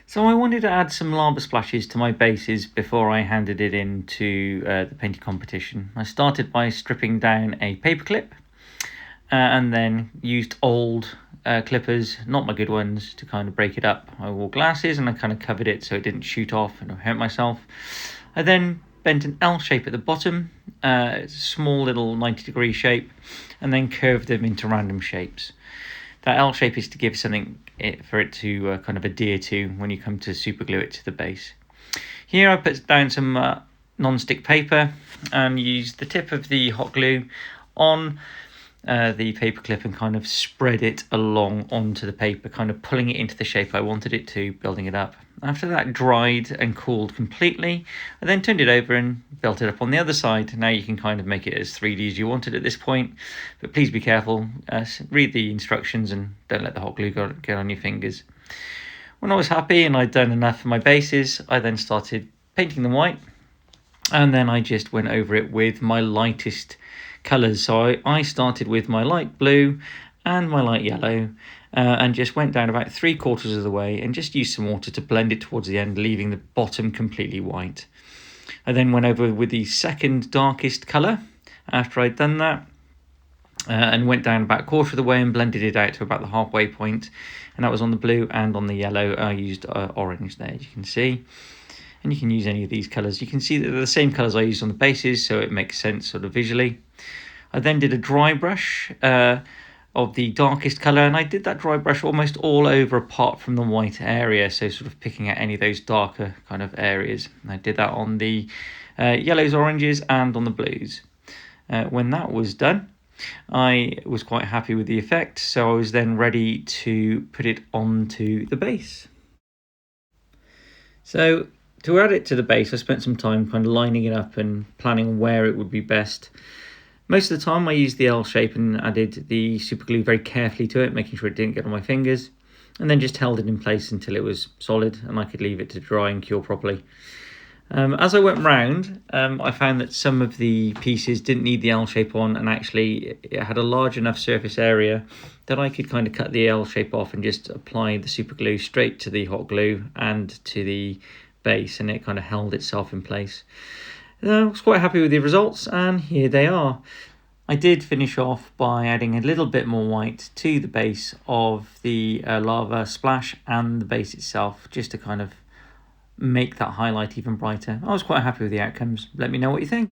So I wanted to add some lava splashes to my bases before I handed it into the painting competition. I started by stripping down a paperclip and then used old clippers, not my good ones, to kind of break it up. I wore glasses and I kind of covered it so it didn't shoot off and hurt myself. I then bent an L shape at the bottom, small little 90-degree shape, and then curved them into random shapes. That L shape is to give something for it to kind of adhere to when you come to super glue it to the base. Here I put down some non-stick paper and used the tip of the hot glue on the paper clip and kind of spread it along onto the paper, kind of pulling it into the shape I wanted it to, building it up. After that dried and cooled completely, I then turned it over and built it up on the other side. Now you can kind of make it as 3D as you want it at this point, but please be careful, read the instructions and don't let the hot glue get on your fingers. When I was happy and I'd done enough for my bases, I then started painting them white, and then I just went over it with my lightest colours. So I started with my light blue and my light yellow, and just went down about 3/4 of the way and just used some water to blend it towards the end, leaving the bottom completely white. I then went over with the second darkest colour after I'd done that, and went down about 1/4 of the way and blended it out to about the halfway point, and that was on the blue. And on the yellow I used orange there, as you can see. And you can use any of these colours. You can see that they're the same colours I used on the bases, so it makes sense sort of visually. I then did a dry brush of the darkest colour, and I did that dry brush almost all over apart from the white area, so sort of picking out any of those darker kind of areas. And I did that on the yellows, oranges and on the blues. When that was done, I was quite happy with the effect, so I was then ready to put it onto the base. So to add it to the base, I spent some time kind of lining it up and planning where it would be best. Most of the time I used the L shape and added the super glue very carefully to it, making sure it didn't get on my fingers, and then just held it in place until it was solid and I could leave it to dry and cure properly. As I went round, I found that some of the pieces didn't need the L shape on, and actually it had a large enough surface area that I could kind of cut the L shape off and just apply the super glue straight to the hot glue and to the base, and it kind of held itself in place. I was quite happy with the results, and here they are. I did finish off by adding a little bit more white to the base of the lava splash and the base itself, just to kind of make that highlight even brighter. I was quite happy with the outcomes. Let me know what you think.